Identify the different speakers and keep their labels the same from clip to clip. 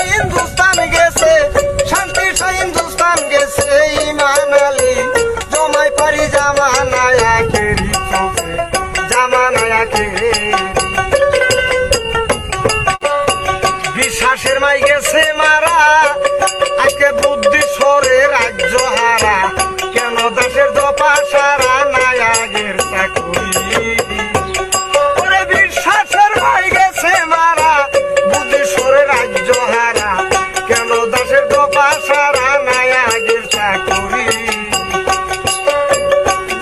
Speaker 1: হিন্দুস্তান গেছে, শান্তি হিন্দুস্তান গেছে ইমান আলী, জমাই পারি জামানায় আখেরি চোখে, জামানায় আখেরি। বিশ্বাসের মাই গেছে মারা, আজকে বুদ্ধি সরে রাজ্য হারা, কেন দেশের দপা সারা নাই আগের চাকুরি। ওরে বিশ্বাসের মাই গেছে মারা, বুদ্ধি সরে রাজ্য হারা, কেন দেশের দপা সারা নাই আগের চাকুরি।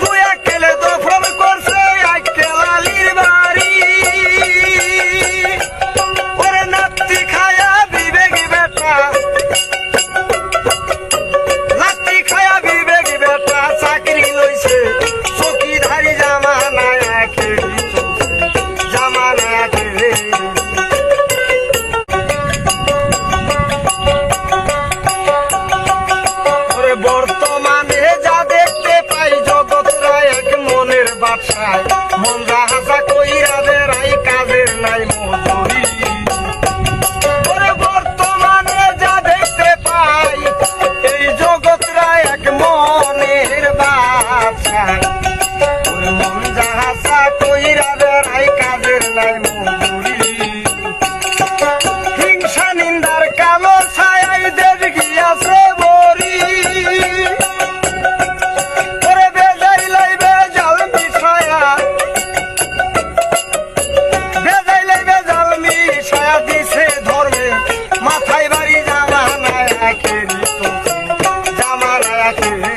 Speaker 1: দুই একেলে দফন করছে আইকেল আলীর বাড়ি, ওরে নাতি খায়া বিবেকী বেটা, নাতি খায়া বিবেকী বেটা চাকরি লইছে, চকিধারি জামানায় আখেরি চলছে, জামানায় আখেরি। ওরে বর্তমানে যা দেখতে পাই জগৎরা এক মনের বাসায়, মন রাহাজা কইরা বেড়াই কাজের নাই মজুরি। ওরে বর্তমানে যা দেখতে পাই এই জগৎরা এক মনের বাসায়, ওরে মন রাহাজা কইরা বেড়াই কাজের নাই মজুরি। হিংসা নিন্দার কালো ছায়াই দেশ গিয়াছে বরি, ওরে বেজাইলাই বেজাল মিশায়া, বেজাইলাই বেজাল মিশায়া দিছে ধর্মে, মাথায় বাড়ি জামানায় আখেরি চলছে, জামানায় আখেরি।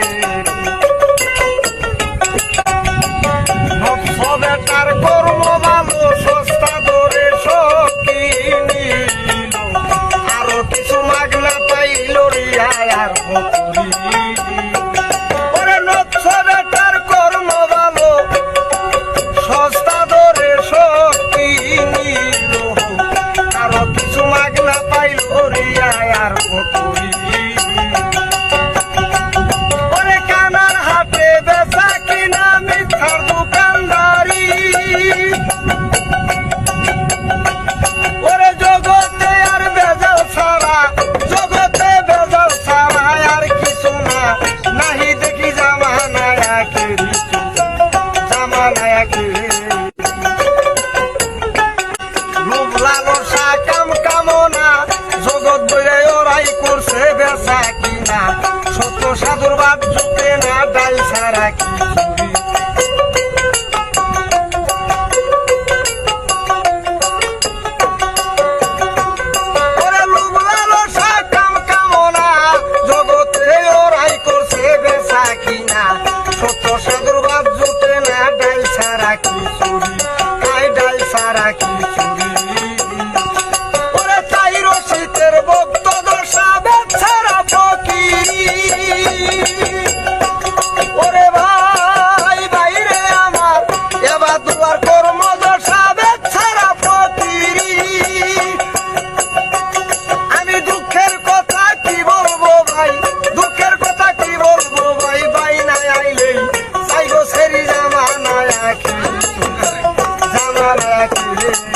Speaker 1: নফস বেটার কর্ম ভালো, সস্তা দরে সখী নিল, আরো কিছু মাগনা পাইল রিয়ায় আর বকুরি। ওরে নফস বেটার কর্ম ভালো, সস্তা দরে সখী নিল, আরো কিছু মাগনা পাইল রিয়ায় আর বকুরি। ওরে কানার হাটে বেচা কিনা মিথ্যার দোকানদারি, ওরে জগতে আর বেজাল ছাড়া, জগতে বেজাল ছাড়া আর কিছু না, নাহি দেখি জামানায় আখেরি চলছে, জামানায় আখেরি। লোভ লালসা কাম কামনা জগৎ বইরে ওরাই করছে বেচা কিনা, সত্য সাধুর বাদ জুটে না, ডাল ছাড়া খিচুড়ি। ওরে লোভ লালসা কাম কামনা জগতে ওরাই করছে বেচা কিনা, সত্য সাধুর বাদ জুটে না, ডাল ছাড়া খিচুড়ি, তাই ডাল ছাড়া খিচুড়ি। ওরে তাই রসিতের ভক্ত দশা বেচারা ফকিরি, ওরে ভাই বাইরে আমার এবার দুয়ার কর্ম দশা বেচারা ফকিরি। আমি দুঃখের কথা কি বলবো ভাই, দুঃখের কথা কি বলবো ভাই, ভাই নাই আইলেই চাইগো সেরি জামানায় আখেরি চলছে, জামানায় আখেরি।